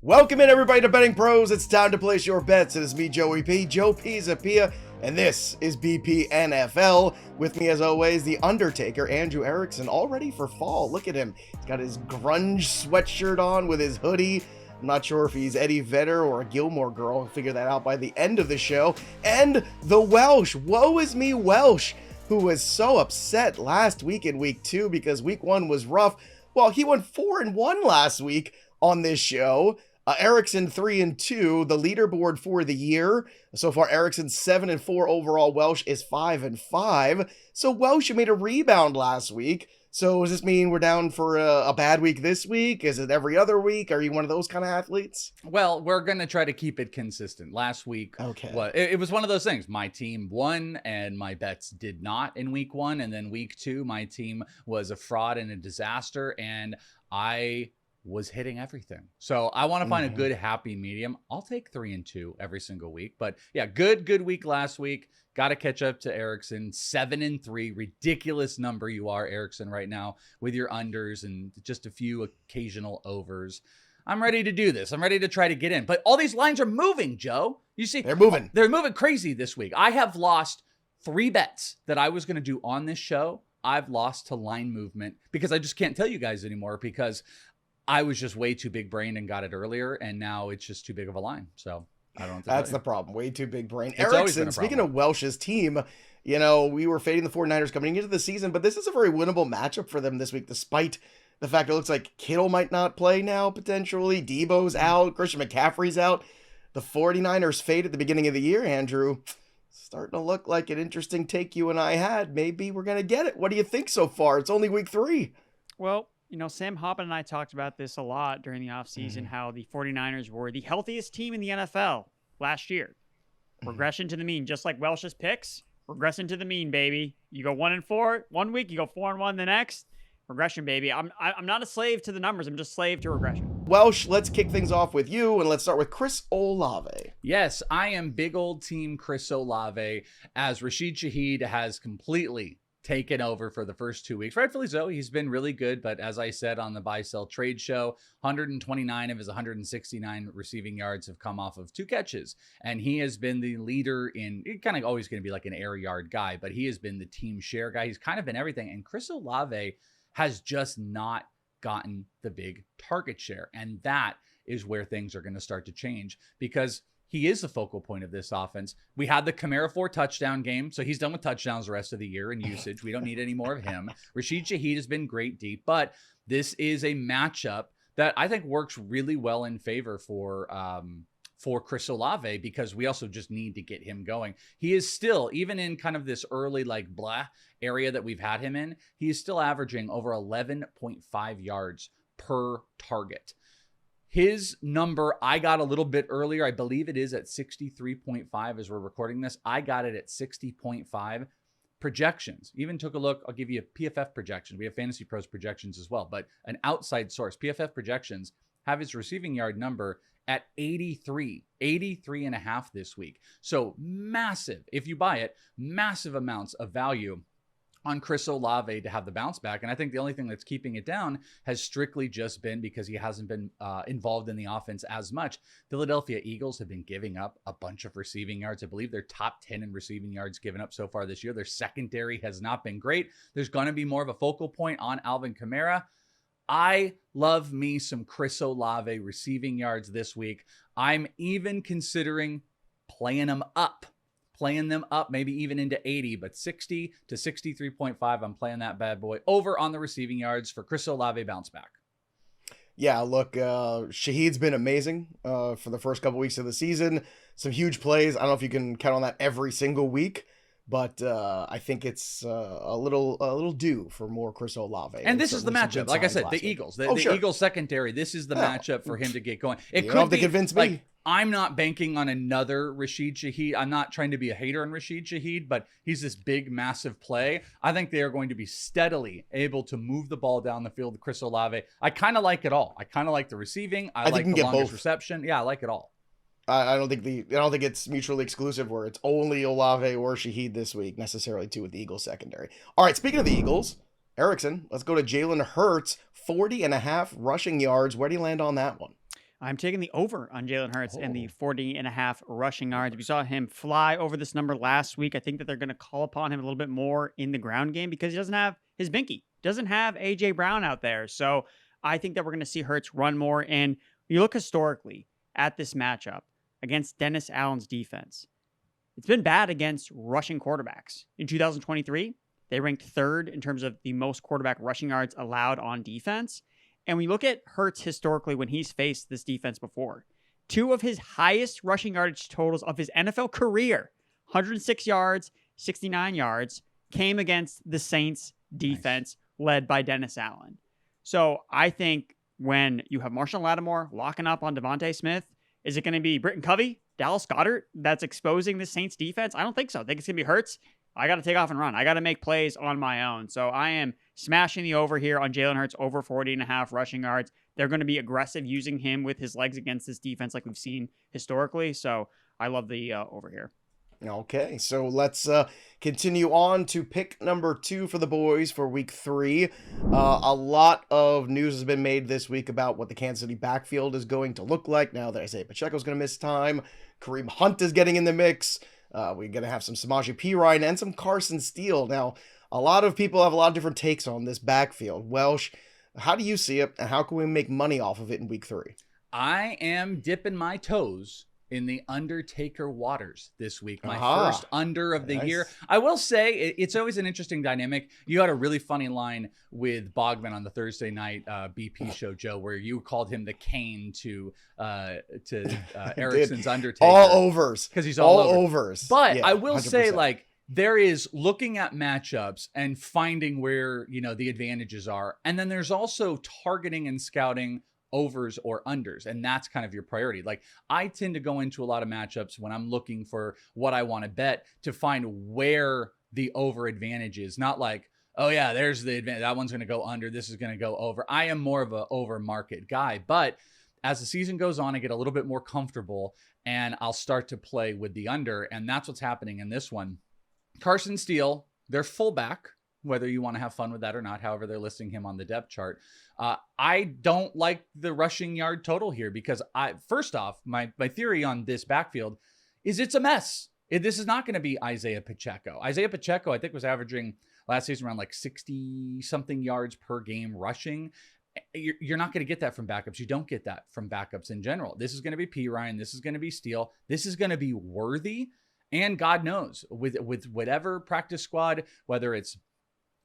Welcome in, everybody, to Betting Pros. It's time to place your bets. It is me, Joe Pisapia, and this is BP NFL. With me, as always, the Undertaker, Andrew Erickson, all ready for fall. Look at him. He's got his grunge sweatshirt on with his hoodie. I'm not sure if he's Eddie Vedder or a Gilmore Girl. I'll figure that out by the end of the show. And the Welsh. Woe is me, Welsh, who was so upset last week in week 2 because week 1 was rough. Well, he went 4-1 last week on this show. Erickson 3-2, the leaderboard for the year. So far, Erickson 7-4 overall. Welsh is 5-5. So Welsh, you made a rebound last week. So does this mean we're down for a bad week this week? Is it every other week? Are you one of those kind of athletes? Well, we're going to try to keep it consistent. Last week, it was one of those things. My team won and my bets did not in week 1. And then week 2, my team was a fraud and a disaster. And I was hitting everything. So I want to find a good happy medium. I'll take 3-2 every single week. But yeah, good week last week. Got to catch up to Erickson. 7-3, ridiculous number you are, Erickson, right now with your unders and just a few occasional overs. I'm ready to do this. I'm ready to try to get in. But all these lines are moving, Joe. You see, they're moving. They're moving crazy this week. I have lost 3 bets that I was going to do on this show. I've lost to line movement because I just can't tell you guys anymore because I was just way too big brained and got it earlier, and now it's just too big of a line. So I don't. That's the problem. Way too big brain. Erickson, speaking of Welsh's team, you know, we were fading the 49ers coming into the season, but this is a very winnable matchup for them this week, despite the fact it looks like Kittle might not play now, potentially. Debo's out. Christian McCaffrey's out. The 49ers fade at the beginning of the year, Andrew. Starting to look like an interesting take you and I had. Maybe we're going to get it. What do you think so far? It's only week 3. Well, you know, Sam Hoppen and I talked about this a lot during the offseason, how the 49ers were the healthiest team in the NFL last year. Regression to the mean, just like Welsh's picks. Regression to the mean, baby. You go 1-4 one week, you go 4-1 the next. Regression, baby. I'm not a slave to the numbers. I'm just a slave to regression. Welsh, let's kick things off with you, and let's start with Chris Olave. Yes, I am big old team Chris Olave, as Rashid Shaheed has completely taken over for the first 2 weeks. Rightfully so. He's been really good, but as I said on the buy-sell trade show, 129 of his 169 receiving yards have come off of 2 catches, and he has been the leader in, kind of always going to be like an air yard guy, but he has been the team share guy. He's kind of been everything, and Chris Olave has just not gotten the big target share, and that is where things are going to start to change because he is the focal point of this offense. We had the Kamara 4 touchdown game, so he's done with touchdowns the rest of the year in usage. We don't need any more of him. Rashid Shaheed has been great deep, but this is a matchup that I think works really well in favor for Chris Olave because we also just need to get him going. He is still, even in kind of this early like blah area that we've had him in, he is still averaging over 11.5 yards per target. His number, I got a little bit earlier. I believe it is at 63.5 as we're recording this. I got it at 60.5. Projections. Even took a look. I'll give you a PFF projection. We have Fantasy Pros projections as well, but an outside source, PFF projections, have his receiving yard number at 83 and a half this week. So massive, if you buy it, massive amounts of value on Chris Olave to have the bounce back. And I think the only thing that's keeping it down has strictly just been because he hasn't been involved in the offense as much. Philadelphia Eagles have been giving up a bunch of receiving yards. I believe they're top 10 in receiving yards given up so far this year. Their secondary has not been great. There's going to be more of a focal point on Alvin Kamara. I love me some Chris Olave receiving yards this week. I'm even considering playing them up, maybe even into 80, but 60 to 63.5. I'm playing that bad boy over on the receiving yards for Chris Olave bounce back. Yeah, look, Shaheed's been amazing for the first couple weeks of the season. Some huge plays. I don't know if you can count on that every single week, but I think it's a little due for more Chris Olave. And this is the matchup. Like I said, the Eagles, the Eagles secondary, this is the matchup for him to get going. It could be, convince me. Like, I'm not banking on another Rashid Shaheed. I'm not trying to be a hater on Rashid Shaheed, but he's this big, massive play. I think they are going to be steadily able to move the ball down the field with Chris Olave. I kind of like it all. I kind of like the receiving. I like the longest reception. Yeah, I like it all. I don't think it's mutually exclusive where it's only Olave or Shaheed this week necessarily too with the Eagles secondary. All right, speaking of the Eagles, Erickson, let's go to Jalen Hurts, 40.5 rushing yards. Where do you land on that one? I'm taking the over on Jalen Hurts and the 40.5 rushing yards. We saw him fly over this number last week. I think that they're going to call upon him a little bit more in the ground game because he doesn't have his binky, doesn't have A.J. Brown out there. So I think that we're going to see Hurts run more. And you look historically at this matchup against Dennis Allen's defense. It's been bad against rushing quarterbacks. In 2023, they ranked third in terms of the most quarterback rushing yards allowed on defense. And we look at Hurts historically when he's faced this defense before. 2 of his highest rushing yardage totals of his NFL career, 106 yards, 69 yards, came against the Saints defense led by Dennis Allen. So I think when you have Marshall Lattimore locking up on Devontae Smith, is it going to be Britton Covey, Dallas Goedert that's exposing the Saints defense? I don't think so. I think it's going to be Hurts. I got to take off and run. I got to make plays on my own. So I am smashing the over here on Jalen Hurts, over 40.5 rushing yards. They're going to be aggressive using him with his legs against this defense like we've seen historically. So I love the over here. Okay, so let's continue on to pick number 2 for the boys for week 3. A lot of news has been made this week about what the Kansas City backfield is going to look like now that Isaiah Pacheco's going to miss time. Kareem Hunt is getting in the mix. We're going to have some Samaje Perine and some Carson Steele. Now, a lot of people have a lot of different takes on this backfield. Welsh, how do you see it, and how can we make money off of it in week 3? I am dipping my toes in the Undertaker waters this week. My first under of the year. I will say it's always an interesting dynamic. You had a really funny line with Bogman on the Thursday night BP show, Joe, where you called him the Kane to Erickson's Undertaker. All overs. Because he's all overs. But yeah, I will 100%. say, like, there is looking at matchups and finding where, you know, the advantages are. And then there's also targeting and scouting overs or unders, and that's kind of your priority. Like, I tend to go into a lot of matchups when I'm looking for what I want to bet to find where the over advantage is, not like, oh yeah, there's the advantage, that one's going to go under, this is going to go over. I am more of a over market guy, but as the season goes on, I get a little bit more comfortable and I'll start to play with the under, and that's what's happening in this one. Carson Steele, their fullback, whether you want to have fun with that or not, however they're listing him on the depth chart. I don't like the rushing yard total here because first off, my theory on this backfield is it's a mess. This is not going to be Isaiah Pacheco. Isaiah Pacheco, I think, was averaging last season around like 60-something yards per game rushing. You're not going to get that from backups. You don't get that from backups in general. This is going to be Perine. This is going to be Steele. This is going to be Worthy. And God knows, with whatever practice squad, whether it's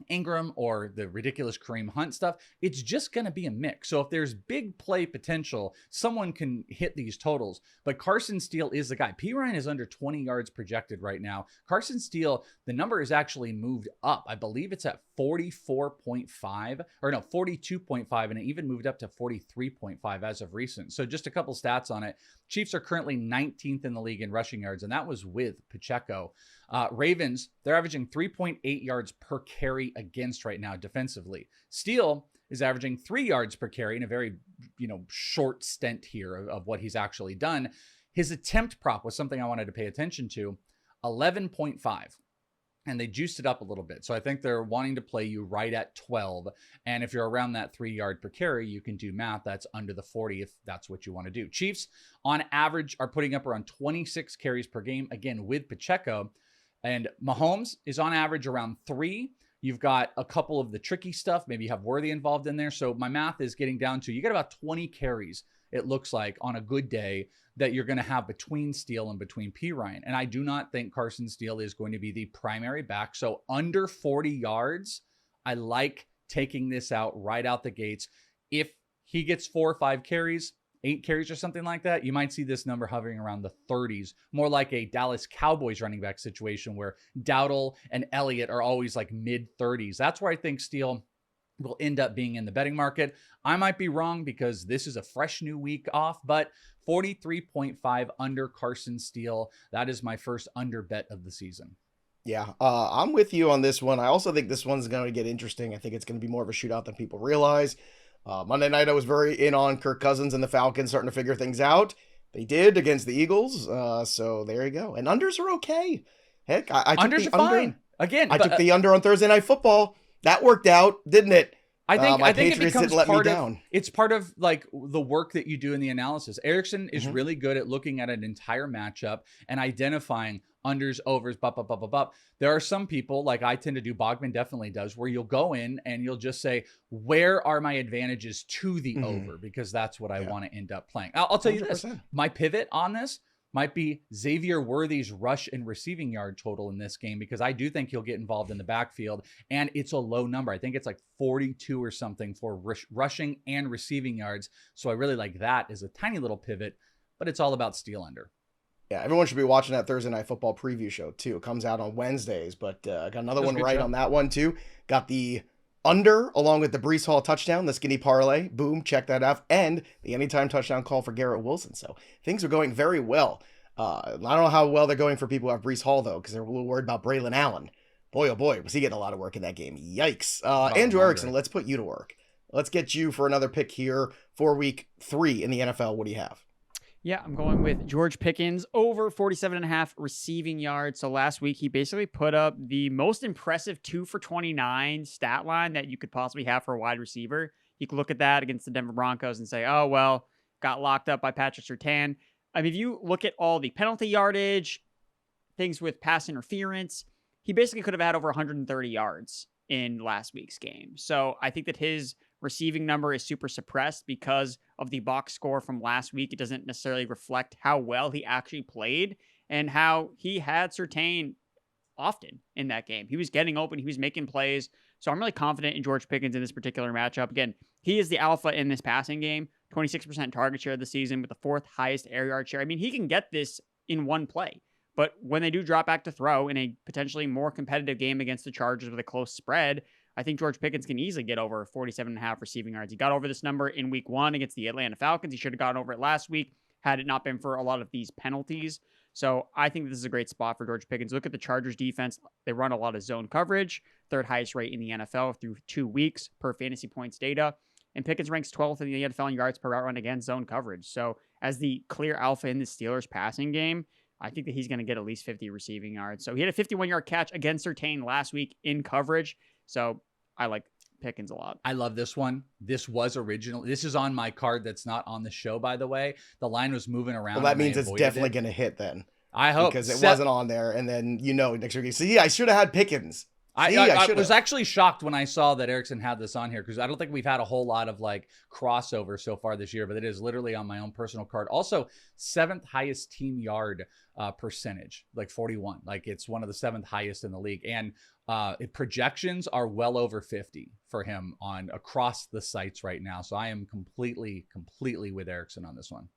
Ingram or the ridiculous Kareem Hunt stuff, it's just going to be a mix. So if there's big play potential, someone can hit these totals. But Carson Steele is the guy. Perine is under 20 yards projected right now. Carson Steele, the number is actually moved up. I believe it's at 44.5 or no, 42.5, and it even moved up to 43.5 as of recent. So just a couple stats on it. Chiefs are currently 19th in the league in rushing yards, and that was with Pacheco. Ravens, they're averaging 3.8 yards per carry against right now defensively. Steele is averaging 3 yards per carry in a very, short stint here of what he's actually done. His attempt prop was something I wanted to pay attention to, 11.5. And they juiced it up a little bit. So I think they're wanting to play you right at 12. And if you're around that 3 yard per carry, you can do math. That's under the 40 if that's what you want to do. Chiefs, on average, are putting up around 26 carries per game, again, with Pacheco. And Mahomes is on average around 3. You've got a couple of the tricky stuff. Maybe you have Worthy involved in there. So my math is getting down to, you got about 20 carries, it looks like, on a good day that you're going to have between Steele and between Perine. And I do not think Carson Steele is going to be the primary back. So under 40 yards, I like taking this out right out the gates. If he gets 4 or 5 carries, 8 carries or something like that, you might see this number hovering around the 30s, more like a Dallas Cowboys running back situation where Dowdle and Elliott are always like mid 30s. That's where I think Steele will end up being in the betting market. I might be wrong because this is a fresh new week off, but 43.5 under Carson Steele. That is my first under bet of the season. Yeah, I'm with you on this one. I also think this one's going to get interesting. I think it's going to be more of a shootout than people realize. Monday night, I was very in on Kirk Cousins and the Falcons starting to figure things out. They did against the Eagles, so there you go. And unders are okay. Heck, I took unders the are under. fine. Again, I took the under on Thursday Night Football. That worked out, didn't it? My I think it Patriots becomes didn't let me part of down. it's part of like the work that you do in the analysis. Erickson is really good at looking at an entire matchup and identifying unders, overs, bup. There are some people, like I tend to do, Bogman definitely does, where you'll go in and you'll just say, where are my advantages to the over? Because that's what I want to end up playing. I'll tell you this, 100%. my pivot on this might be Xavier Worthy's rush and receiving yard total in this game, because I do think he'll get involved in the backfield, and it's a low number. I think it's like 42 or something for rushing and receiving yards. So I really like that as a tiny little pivot, but it's all about steal under. Yeah, everyone should be watching that Thursday Night Football preview show too. It comes out on Wednesdays, but I got another one right show on that one too. Got the under along with the Brees Hall touchdown, the skinny parlay. Boom, check that out. And the anytime touchdown call for Garrett Wilson. So things are going very well. I don't know how well they're going for people who have Brees Hall, though, because they're a little worried about Braylon Allen. Boy, oh boy, was he getting a lot of work in that game. Yikes. Andrew Erickson, let's put you to work. Let's get you for another pick here for week 3 in the NFL. What do you have? Yeah, I'm going with George Pickens over 47.5 receiving yards. So last week, he basically put up the most impressive 2 for 29 stat line that you could possibly have for a wide receiver. You could look at that against the Denver Broncos and say, oh, well, got locked up by Patrick Surtain. I mean, if you look at all the penalty yardage, things with pass interference, he basically could have had over 130 yards in last week's game. So I think that his receiving number is super suppressed because of the box score from last week. It doesn't necessarily reflect how well he actually played and how he had Surtain often in that game. He was getting open. He was making plays. So I'm really confident in George Pickens in this particular matchup. Again, he is the alpha in this passing game. 26% target share of the season with the 4th highest air yard share. I mean, he can get this in one play. But when they do drop back to throw in a potentially more competitive game against the Chargers with a close spread, I think George Pickens can easily get over 47.5 receiving yards. He got over this number in week 1 against the Atlanta Falcons. He should have gotten over it last week had it not been for a lot of these penalties. So I think this is a great spot for George Pickens. Look at the Chargers defense. They run a lot of zone coverage, 3rd highest rate in the NFL through 2 weeks per fantasy points data. And Pickens ranks 12th in the NFL in yards per route run against zone coverage. So as the clear alpha in the Steelers passing game, I think that he's going to get at least 50 receiving yards. So he had a 51-yard catch against Surtain last week in coverage. So I like Pickens a lot. I love this one. This is on my card that's not on the show, by the way. The line was moving around. Well, that means it's definitely going to hit then. I hope. Because it wasn't on there. And then, next week, see, I should have had Pickens. I was actually shocked when I saw that Erickson had this on here, because I don't think we've had a whole lot of like crossover so far this year, but it is literally on my own personal card. Also, 7th highest team yard percentage, like 41. Like it's one of the 7th highest in the league. And projections are well over 50 for him on across the sites right now. So I am completely with Erickson on this one.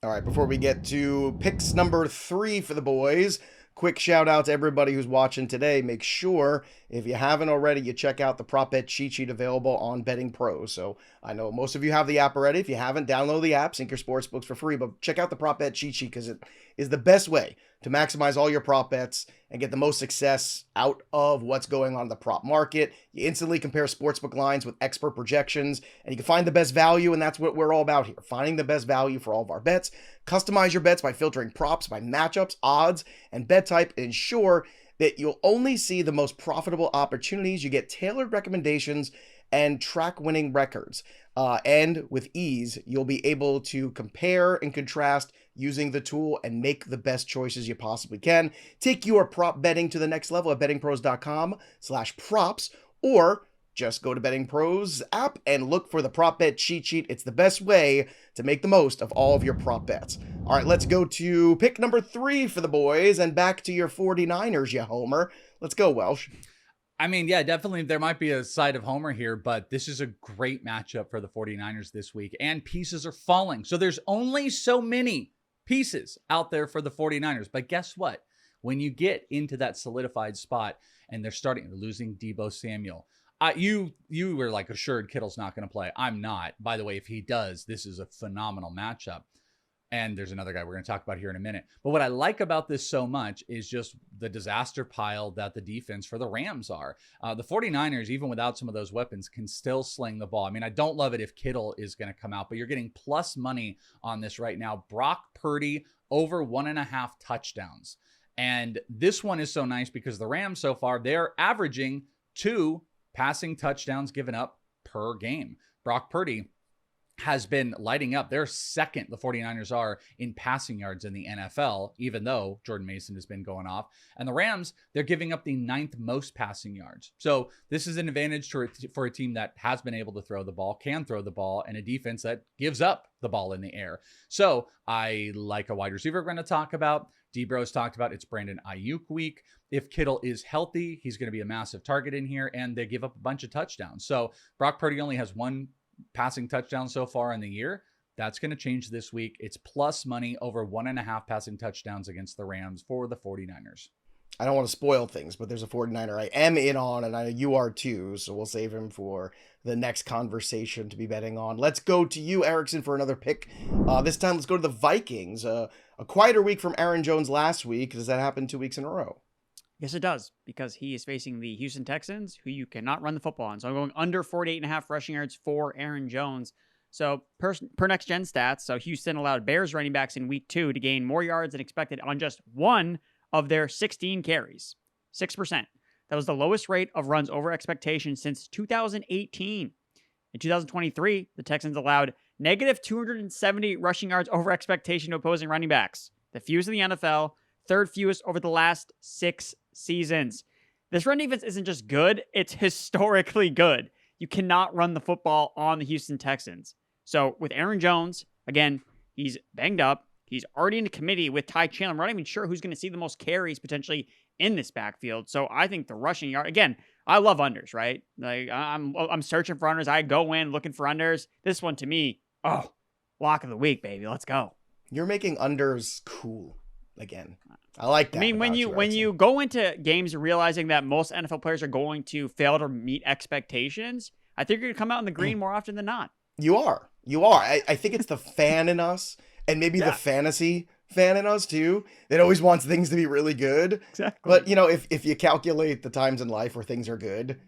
All right, before we get to picks number 3 for the boys, quick shout out to everybody who's watching today. Make sure, if you haven't already, you check out the prop bet cheat sheet available on Betting Pros. So I know most of you have the app already. If you haven't, download the app, sync your sportsbooks for free, but check out the prop bet cheat sheet because it is the best way to maximize all your prop bets and get the most success out of what's going on in the prop market. You instantly compare sportsbook lines with expert projections, and you can find the best value, and that's what we're all about here, finding the best value for all of our bets. Customize your bets by filtering props by matchups, odds, and bet type, and ensure that you'll only see the most profitable opportunities. You get tailored recommendations and track winning records. And with ease, you'll be able to compare and contrast using the tool and make the best choices you possibly can. Take your prop betting to the next level at bettingpros.com/props, or just go to Betting Pros app and look for the prop bet cheat sheet. It's the best way to make the most of all of your prop bets. All right, let's go to pick number 3 for the boys and back to your 49ers, you homer. Let's go, Welsh. I mean, yeah, definitely there might be a side of homer here, but this is a great matchup for the 49ers this week, and pieces are falling. So there's only so many pieces out there for the 49ers. But guess what? When you get into that solidified spot and they're losing Deebo Samuel, you were like assured Kittle's not going to play. I'm not. By the way, if he does, this is a phenomenal matchup. And there's another guy we're going to talk about here in a minute. But what I like about this so much is just the disaster pile that the defense for the Rams are. The 49ers, even without some of those weapons, can still sling the ball. I mean, I don't love it if Kittle is going to come out, but you're getting plus money on this right now. Brock Purdy over 1.5 touchdowns. And this one is so nice because the Rams so far, they're averaging 2 passing touchdowns given up per game. Brock Purdy has been lighting up. They're second, the 49ers are, in passing yards in the NFL, even though Jordan Mason has been going off. And the Rams, they're giving up the 9th most passing yards. So this is an advantage for a team that has been able to throw the ball, can throw the ball, and a defense that gives up the ball in the air. So I like a wide receiver we're going to talk about. D-Bros talked about it's Brandon Ayuk week. If Kittle is healthy, he's going to be a massive target in here, and they give up a bunch of touchdowns. So Brock Purdy only has 1 passing touchdown so far in the year. That's going to change this week. It's plus money over 1.5 passing touchdowns against the Rams for the 49ers. I don't want to spoil things, but there's a 49er I am in on, and I know you are too, so we'll save him for the next conversation to be betting on. Let's go to you, Erickson, for another pick. This time, let's go to the Vikings. A quieter week from Aaron Jones last week. Does that happen 2 weeks in a row? Yes, it does, because he is facing the Houston Texans, who you cannot run the football on. So I'm going under 48.5 rushing yards for Aaron Jones. So per next gen stats, so Houston allowed Bears running backs in week 2 to gain more yards than expected on just 1 of their 16 carries, 6%. That was the lowest rate of runs over expectation since 2018. In 2023, the Texans allowed negative 270 rushing yards over expectation to opposing running backs, the fewest in the NFL, 3rd fewest over the last 6 seasons. This run defense isn't just good, it's historically good. You cannot run the football on the Houston Texans. So with Aaron Jones, again, he's banged up. He's already in a committee with Ty Chandler. We're not even sure who's going to see the most carries potentially in this backfield. So I think the rushing yard, again, I love unders, right? Like I'm searching for unders. I go in looking for unders. This one to me, lock of the week, baby. Let's go. You're making unders cool again. I like that. I mean, when you go into games realizing that most NFL players are going to fail to meet expectations, I think you're going to come out in the green more often than not. You are. I think it's the fan in us, and maybe the fantasy fan in us too, that always wants things to be really good. Exactly. But, if you calculate the times in life where things are good,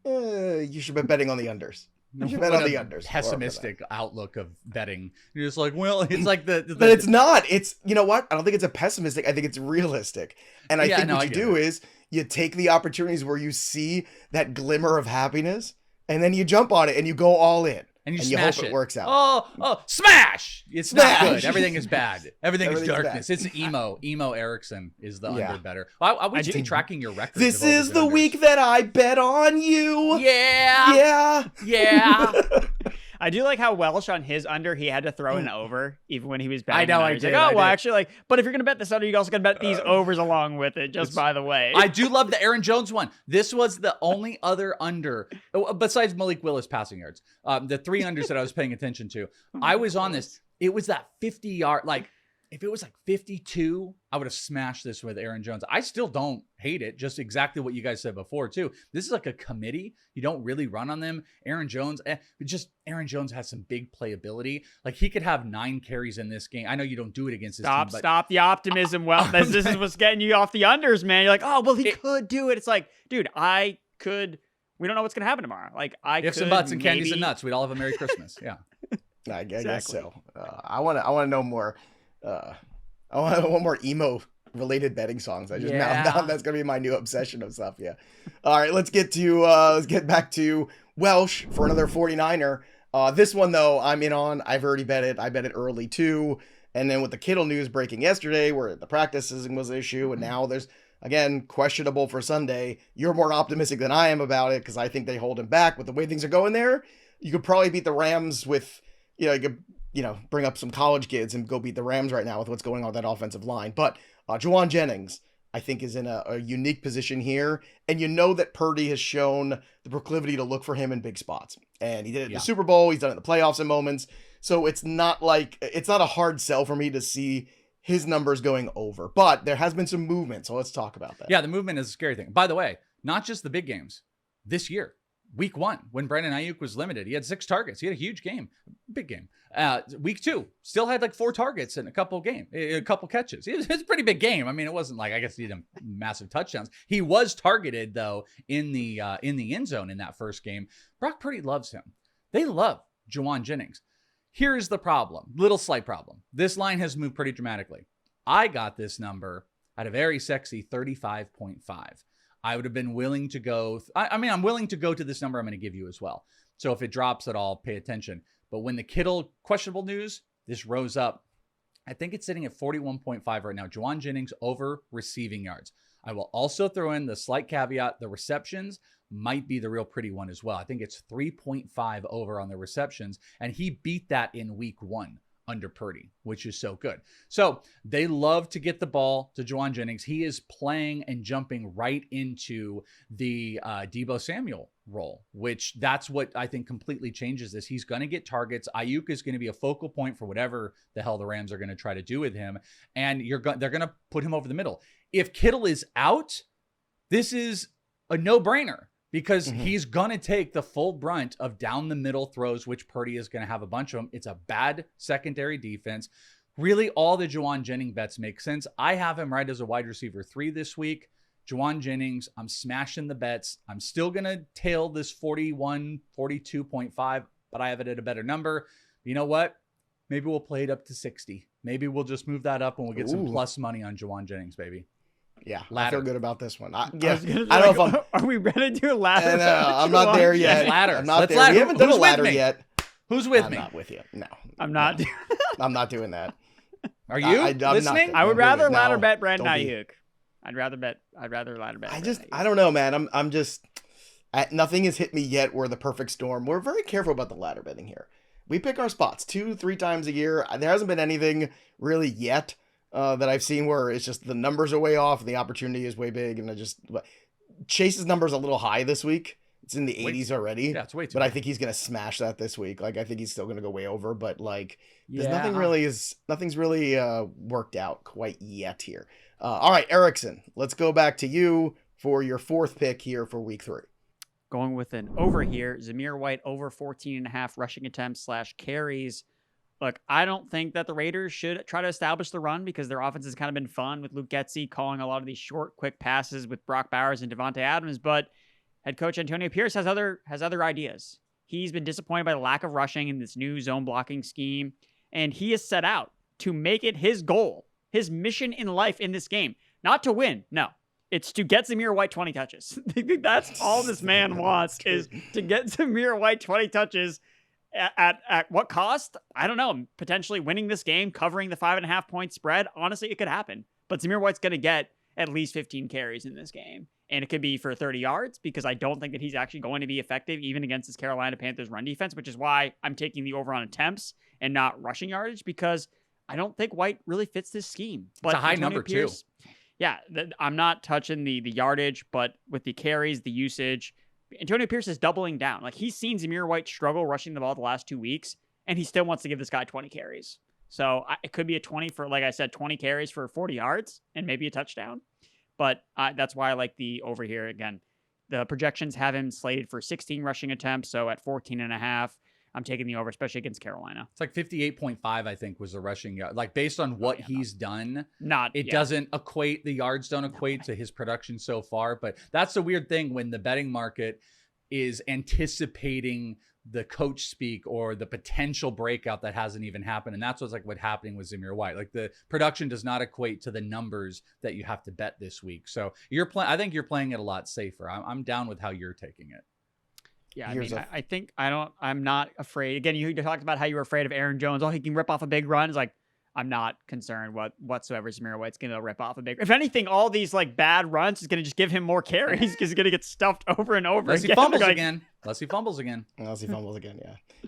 you should be betting on the unders. You should bet on the unders. Pessimistic outlook of betting. You're just like, well, it's like the But it's not. It's, you know what? I don't think it's a pessimistic. I think it's realistic. And I think what you do is you take the opportunities where you see that glimmer of happiness, and then you jump on it and you go all in. And you hope smash it works out. Oh, smash! It's not good. Everything is bad. Everything is darkness. Bad. It's emo. Emo Erickson is the under better. I would be tracking your records. This is the week that I bet on you. Yeah. I do like how Welsh on his under, he had to throw an over even when he was betting. I know, I did. did. Like, actually, but if you're going to bet this under, you also got to bet these overs along with it, just by the way. I do love the Aaron Jones one. This was the only other under, besides Malik Willis passing yards, the 3 unders that I was paying attention to. I was on this. It was that 50-yard, like, if it was like 52, I would have smashed this with Aaron Jones. I still don't hate it. Just exactly what you guys said before, too. This is like a committee. You don't really run on them. Aaron Jones has some big playability. Like, he could have 9 carries in this game. I know you don't do it against this team. Stop the optimism. Well, this is what's getting you off the unders, man. You're like, he could do it. It's like, dude, I could. We don't know what's going to happen tomorrow. Like, if some butts and candies and nuts, we'd all have a Merry Christmas. Yeah. I guess so. I want to know more. I want more emo related betting songs. Now that's gonna be my new obsession of stuff. Yeah. All right, let's get back to Welsh for another 49er. This one though, I'm in on. I've already bet it. I bet it early too. And then with the Kittle news breaking yesterday, where the practices was an issue, and now there's again questionable for Sunday. You're more optimistic than I am about it because I think they hold him back. With the way things are going there, you could probably beat the Rams with, you could, bring up some college kids and go beat the Rams right now with what's going on with that offensive line. But Juwan Jennings, I think, is in a unique position here. And that Purdy has shown the proclivity to look for him in big spots. And he did it in the Super Bowl. He's done it in the playoffs in moments. So it's not a hard sell for me to see his numbers going over. But there has been some movement. So let's talk about that. Yeah, the movement is a scary thing. By the way, not just the big games. This year, week 1, when Brandon Ayuk was limited, he had 6 targets. He had a huge game, big game. Week 2, still had like 4 targets and a couple catches. It was a pretty big game. I mean, it wasn't like, I guess he did massive touchdowns. He was targeted though in the end zone in that first game. Brock Purdy loves him. They love Juwan Jennings. Here's the problem, slight problem. This line has moved pretty dramatically. I got this number at a very sexy 35.5. I would have been willing to go. I'm willing to go to this number I'm going to give you as well. So if it drops at all, pay attention. But when the Kittle questionable news, this rose up. I think it's sitting at 41.5 right now. Juwan Jennings over receiving yards. I will also throw in the slight caveat, the receptions might be the real pretty one as well. I think it's 3.5 over on the receptions, and he beat that in week 1 under Purdy, which is so good. So they love to get the ball to Juwan Jennings. He is playing and jumping right into the Deebo Samuel role, which that's what I think completely changes this. He's going to get targets. Ayuk is going to be a focal point for whatever the hell the Rams are going to try to do with him. And they're going to put him over the middle. If Kittle is out, this is a no-brainer, because he's going to take the full brunt of down the middle throws, which Purdy is going to have a bunch of them. It's a bad secondary defense. Really, all the Juwan Jennings bets make sense. I have him right as a wide receiver 3 this week. Juwan Jennings, I'm smashing the bets. I'm still going to tail this 41, 42.5, but I have it at a better number. You know what? Maybe we'll play it up to 60. Maybe we'll just move that up and we'll get some plus money on Juwan Jennings, baby. Yeah, ladder. I feel good about this one. I don't know if I'm. Are we ready to do a ladder? I'm not there yet. Let's ladder. I'm not Let's there. ladder. We haven't done Who's a ladder with me? yet. Who's with me? I'm not with you. No, I'm not. No. I'm not doing that. Are you I'm listening? not, I would rather ladder no, bet Brandon don't be. Ayuk. I'd rather ladder bet. I don't know, man. I'm just. Nothing has hit me yet. We're the perfect storm. We're very careful about the ladder betting here. We pick our spots 2-3 times a year. There hasn't been anything really yet that I've seen where it's just the numbers are way off and the opportunity is way big. And Chase's number is a little high this week. It's in the 80s already. Yeah, it's way too But high. I think he's going to smash that this week. Like, I think he's still going to go way over. But, like, there's Yeah. nothing's really worked out quite yet here. All right, Erickson, let's go back to you for your 4th pick here for week 3. Going with an over here, Zamir WHite over 14.5 rushing attempts / carries. Look, I don't think that the Raiders should try to establish the run because their offense has kind of been fun with Luke Getsy calling a lot of these short, quick passes with Brock Bowers and Devontae Adams. But head coach Antonio Pierce has other ideas. He's been disappointed by the lack of rushing in this new zone blocking scheme, and he is set out to make it his goal, his mission in life in this game, not to win. No. It's to get Zamir WHite 20 touches. That's all this man wants is to get Zamir WHite 20 touches at what cost? I don't know. Potentially winning this game, covering the 5.5 point spread. Honestly, it could happen. But Zamir WHite's going to get at least 15 carries in this game. And it could be for 30 yards because I don't think that he's actually going to be effective even against this Carolina Panthers run defense, which is why I'm taking the over on attempts and not rushing yardage because I don't think White really fits this scheme. But it's a high Antonio number Pierce, too. Yeah, I'm not touching the yardage, but with the carries, the usage, Antonio Pierce is doubling down. Like, he's seen Zamir WHite struggle rushing the ball the last 2 weeks, and he still wants to give this guy 20 carries. So it could be a 20 for, like I said, 20 carries for 40 yards and maybe a touchdown. But that's why I like the over here. Again, the projections have him slated for 16 rushing attempts, so at 14.5. I'm taking the over, especially against Carolina. It's like 58.5, I think, was the rushing yard. Like, based on what he's done, doesn't equate, the yards don't equate to his production so far. But that's the weird thing when the betting market is anticipating the coach speak or the potential breakout that hasn't even happened. And that's what's happening with Zamir WHite. Like, the production does not equate to the numbers that you have to bet this week. So I think you're playing it a lot safer. I'm down with how you're taking it. Yeah, I'm not afraid. Again, you talked about how you were afraid of Aaron Jones. Oh, he can rip off a big run. It's like, I'm not concerned whatsoever Zamir WHite's going to rip off a big. If anything, all these bad runs is going to just give him more carries because he's going to get stuffed over and over. Unless he fumbles again. Unless he fumbles again,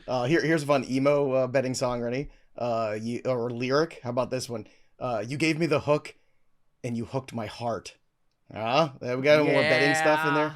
yeah. Here's a fun emo betting song. Ready? Or lyric. How about this one? You gave me the hook, and you hooked my heart. We got more betting stuff in there.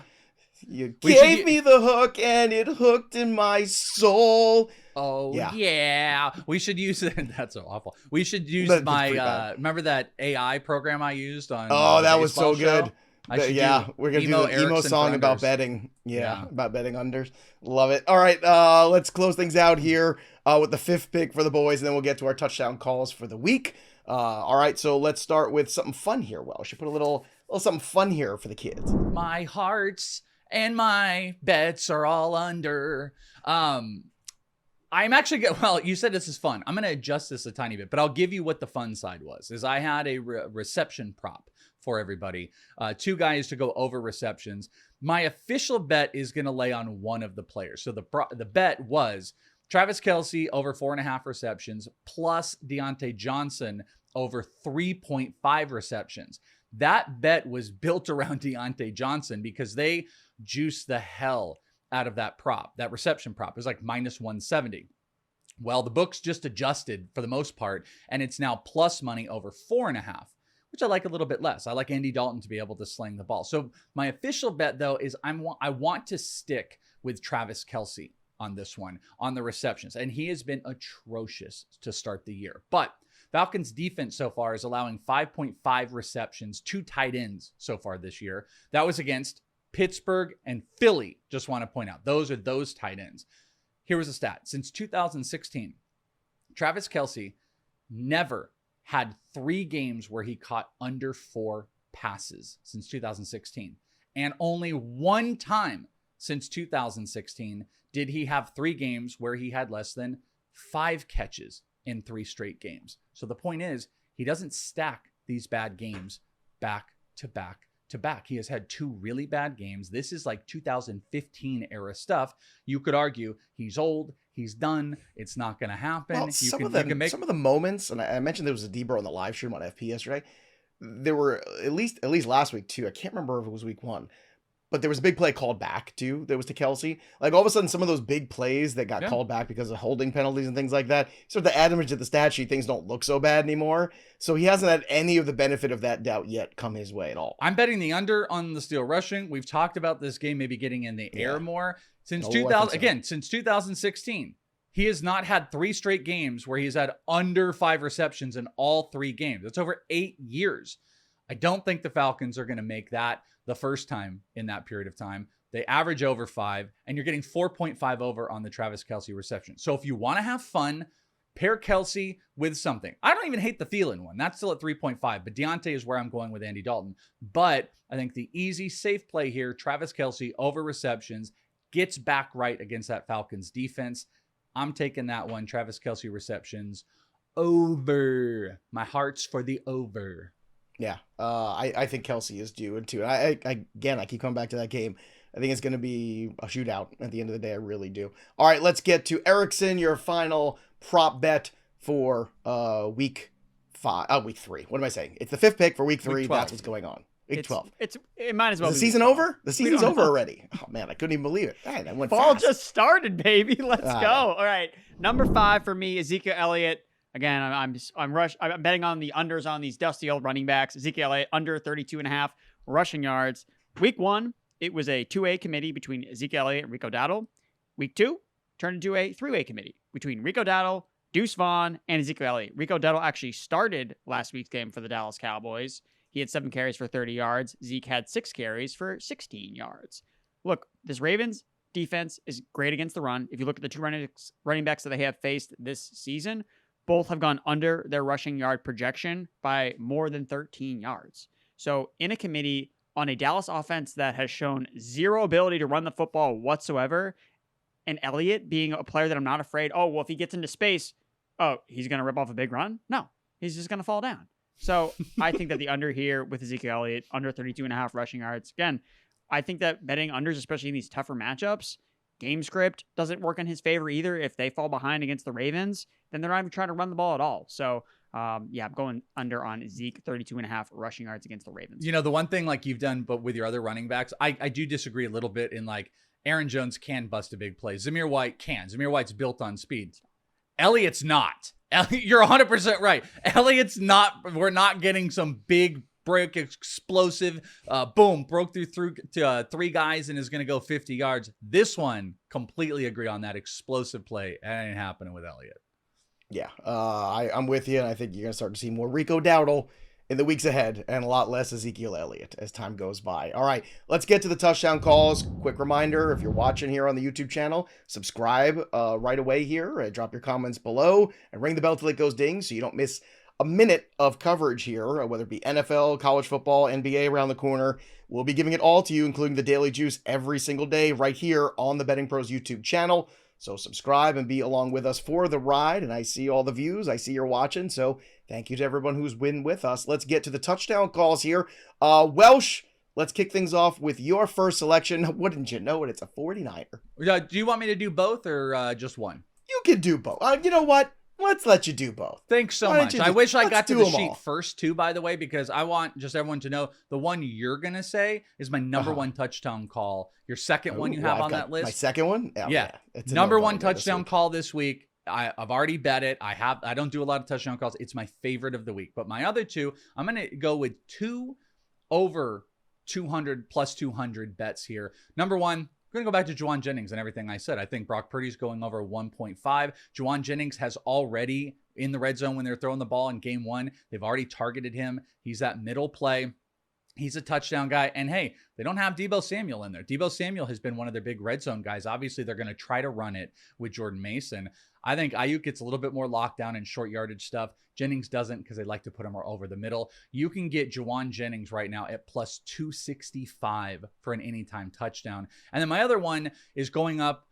You gave me the hook and it hooked in my soul. Oh, yeah. We should use it. That's so awful. We should use remember that AI program I used on that was so good. We're going to do the emo song about betting. Yeah, about betting unders. Love it. All right, let's close things out here with the 5th pick for the boys, and then we'll get to our touchdown calls for the week. All right, so let's start with something fun here. Well, should put a little something fun here for the kids. My hearts and my bets are all under. I'm actually well, you said this is fun. I'm going to adjust this a tiny bit, but I'll give you what the fun side was. Is I had a reception prop for everybody. 2 guys to go over receptions. My official bet is going to lay on one of the players. So the bet was Travis Kelce over 4.5 receptions plus Deontay Johnson over 3.5 receptions. That bet was built around Deontay Johnson because they juiced the hell out of that prop. That reception prop. It was like minus 170. Well, the books just adjusted for the most part, and it's now plus money over 4.5, which I like a little bit less. I like Andy Dalton to be able to sling the ball. So my official bet, though, is I want to stick with Travis Kelce on this one, on the receptions. And he has been atrocious to start the year. But Falcons defense so far is allowing 5.5 receptions to tight ends so far this year. That was against Pittsburgh and Philly. Just want to point out, those are those tight ends. Here was a stat. Since 2016, Travis Kelce never had 3 games where he caught under 4 passes since 2016. And only 1 time since 2016 did he have 3 games where he had less than 5 catches in 3 straight games. So the point is, he doesn't stack these bad games back to back to back. He has had 2 really bad games. This is like 2015 era stuff. You could argue he's old, he's done, it's not going to happen. Well, some of the moments, and I mentioned there was a Debro on the live stream on FP yesterday. There were at least last week too. I can't remember if it was week 1. But there was a big play called back, too, that was to Kelce. Like, all of a sudden, some of those big plays that got called back because of holding penalties and things like that, sort of to add them to the stat sheet, things don't look so bad anymore. So he hasn't had any of the benefit of that doubt yet come his way at all. I'm betting the under on the steal rushing. We've talked about this game maybe getting in the air more. Since 2016, he has not had 3 straight games where he's had under 5 receptions in all 3 games. That's over 8 years. I don't think the Falcons are going to make that the first time in that period of time. They average over 5, and you're getting 4.5 over on the Travis Kelce reception. So if you want to have fun, pair Kelce with something. I don't even hate the Thielen one. That's still at 3.5, but Deontay is where I'm going with Andy Dalton. But I think the easy, safe play here, Travis Kelce over receptions, gets back right against that Falcons defense. I'm taking that one, Travis Kelce receptions over. My heart's for the over. Yeah, I think Kelce is due too. I keep coming back to that game. I think it's going to be a shootout at the end of the day. I really do. All right, let's get to Erickson, your final prop bet for week 3. What am I saying? It's the 5th pick for week 3. That's what's going on. Week 12. It might as well Is be the season over? The season's over already. Oh, man, I couldn't even believe it. Man, that went Fall fast. just started, baby. Let's go. All right, number 5 for me, Ezekiel Elliot. Again, I'm betting on the unders on these dusty old running backs. Ezekiel Elliott under 32.5 rushing yards. Week 1, it was a 2-way committee between Ezekiel Elliott and Rico Dowdle. Week 2 turned into a 3-way committee between Rico Dowdle, Deuce Vaughn, and Ezekiel Elliott. Rico Dowdle actually started last week's game for the Dallas Cowboys. He had 7 carries for 30 yards. Zeke had 6 carries for 16 yards. Look, this Ravens defense is great against the run. If you look at the 2 running backs that they have faced this season, both have gone under their rushing yard projection by more than 13 yards. So in a committee on a Dallas offense that has shown 0 ability to run the football whatsoever, and Elliott being a player that I'm not afraid, if he gets into space, he's going to rip off a big run? No, he's just going to fall down. So I think that the under here with Ezekiel Elliott, under 32.5 rushing yards, again, I think that betting unders, especially in these tougher matchups, game script doesn't work in his favor either. If they fall behind against the Ravens, then they're not even trying to run the ball at all. So, I'm going under on Zeke, 32.5 rushing yards against the Ravens. You know, the one thing like you've done, but with your other running backs, I do disagree a little bit in like Aaron Jones can bust a big play. Zamir WHite can. Zamir WHite's built on speed. Elliott's not. You're 100% right. Elliott's not. We're not getting some big break, explosive, boom, broke through 3 guys and is going to go 50 yards. This one, completely agree on that explosive play. That ain't happening with Elliott. Yeah, I'm with you, and I think you're going to start to see more Rico Dowdle in the weeks ahead and a lot less Ezekiel Elliott as time goes by. All right, let's get to the touchdown calls. Quick reminder, if you're watching here on the YouTube channel, subscribe right away here. Drop your comments below and ring the bell till it goes ding so you don't miss a minute of coverage here, whether it be NFL, college football, NBA around the corner. We'll be giving it all to you, including the Daily Juice every single day right here on the Betting Pros YouTube channel. So subscribe and be along with us for the ride. And I see all the views. I see you're watching. So thank you to everyone who's been with us. Let's get to the touchdown calls here. Welsh, let's kick things off with your first selection. Wouldn't you know it? It's a 49er. Do you want me to do both or just one? You can do both. You know what? Let's let you do both. Thanks so much. I wish I got to the sheet first too, by the way, because I want just everyone to know the one you're going to say is my number one touchdown call. Your second one you have on that list. My second one? Yeah. It's number one touchdown call this week. I've already bet it. I don't do a lot of touchdown calls. It's my favorite of the week. But my other two, I'm going to go with 2 over 200 plus 200 bets here. Number one, I'm going to go back to Juwan Jennings and everything I said. I think Brock Purdy's going over 1.5. Juwan Jennings has already, in the red zone when they're throwing the ball in game one, they've already targeted him. He's that middle play. He's a touchdown guy. And hey, they don't have Deebo Samuel in there. Deebo Samuel has been one of their big red zone guys. Obviously, they're going to try to run it with Jordan Mason. I think Ayuk gets a little bit more lockdown and short yardage stuff. Jennings doesn't because they like to put him over the middle. You can get Juwan Jennings right now at plus 265 for an anytime touchdown. And then my other one is going up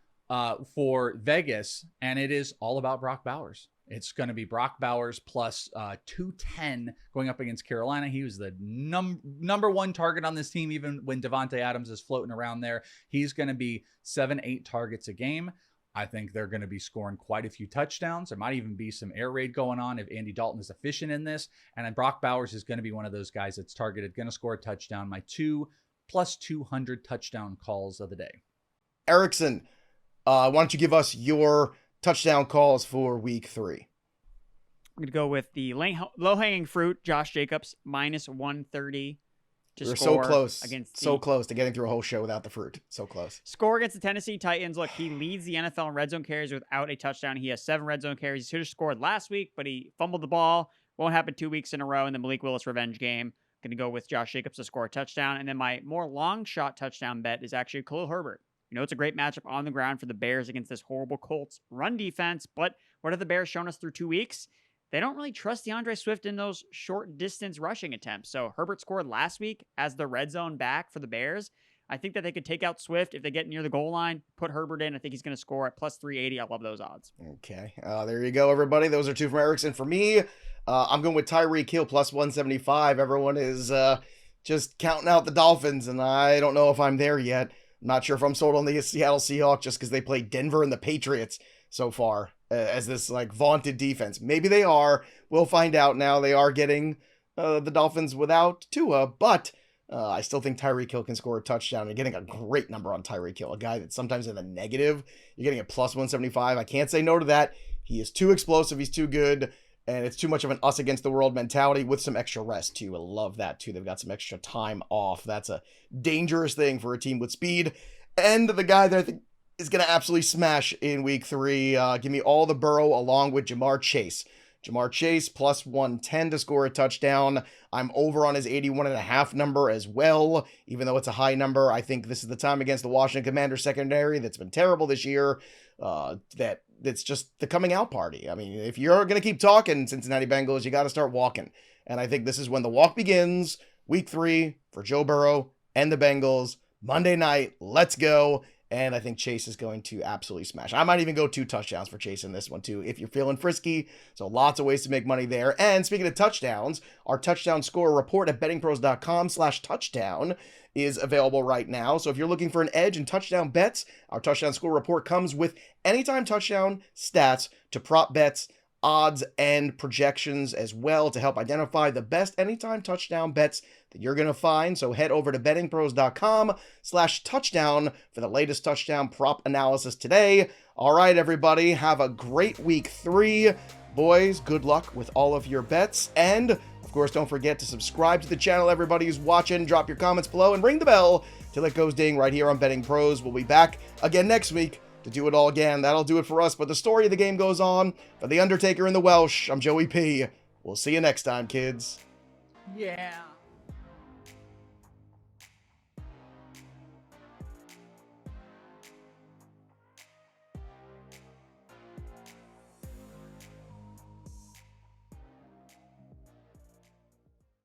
for Vegas, and it is all about Brock Bowers. It's going to be Brock Bowers plus 210 going up against Carolina. He was the number one target on this team, even when Devontae Adams is floating around there. He's going to be 7-8 targets a game. I think they're going to be scoring quite a few touchdowns. There might even be some air raid going on if Andy Dalton is efficient in this. And then Brock Bowers is going to be one of those guys that's targeted, going to score a touchdown. My 2 plus 200 touchdown calls of the day. Erickson, why don't you give us your touchdown calls for week 3? I'm going to go with the low-hanging fruit, Josh Jacobs, minus 130. We're so close. So close to getting through a whole show without the fruit. So close. Score against the Tennessee Titans. Look, he leads the NFL in red zone carries without a touchdown. He has 7 red zone carries. He should have scored last week, but he fumbled the ball. Won't happen 2 weeks in a row in the Malik Willis revenge game. Going to go with Josh Jacobs to score a touchdown. And then my more long shot touchdown bet is actually Khalil Herbert. You know, it's a great matchup on the ground for the Bears against this horrible Colts run defense. But what have the Bears shown us through 2 weeks? They don't really trust DeAndre Swift in those short distance rushing attempts. So Herbert scored last week as the red zone back for the Bears. I think that they could take out Swift if they get near the goal line, put Herbert in. I think he's going to score at plus 380. I love those odds. Okay. There you go, everybody. Those are 2 from Erickson. For me, I'm going with Tyreek Hill plus 175. Everyone is just counting out the Dolphins, and I don't know if I'm there yet. I'm not sure if I'm sold on the Seattle Seahawks just because they played Denver and the Patriots so far as this like vaunted defense. Maybe they are. We'll find out now. They are getting the Dolphins without Tua, but I still think Tyreek Hill can score a touchdown. You're getting a great number on Tyreek Hill, a guy that's sometimes in the negative. You're getting a plus 175. I can't say no to that. He is too explosive. He's too good. And it's too much of an us against the world mentality with some extra rest, too. I love that, too. They've got some extra time off. That's a dangerous thing for a team with speed. And the guy that I think is going to absolutely smash in week 3. Give me all the Burrow along with Jamar Chase. Jamar Chase plus 110 to score a touchdown. I'm over on his 81.5 number as well. Even though it's a high number, I think this is the time against the Washington Commanders secondary that's been terrible this year. That's just the coming out party. I mean, if you're going to keep talking Cincinnati Bengals, you got to start walking. And I think this is when the walk begins. Week 3 for Joe Burrow and the Bengals. Monday night, let's go. And I think Chase is going to absolutely smash. I might even go 2 touchdowns for Chase in this one too, if you're feeling frisky. So lots of ways to make money there. And speaking of touchdowns, our touchdown score report at bettingpros.com/touchdown is available right now. So if you're looking for an edge in touchdown bets, our touchdown score report comes with anytime touchdown stats to prop bets, odds, and projections as well to help identify the best anytime touchdown bets that you're going to find. So head over to bettingpros.com/touchdown for the latest touchdown prop analysis today. All right, everybody, have a great week 3. Boys, good luck with all of your bets. And of course, don't forget to subscribe to the channel. Everybody who's watching, drop your comments below and ring the bell till it goes ding right here on Betting Pros. We'll be back again next week to do it all again. That'll do it for us, but the story of the game goes on. For The Undertaker and the Welsh, I'm Joey P. We'll see you next time, kids. Yeah.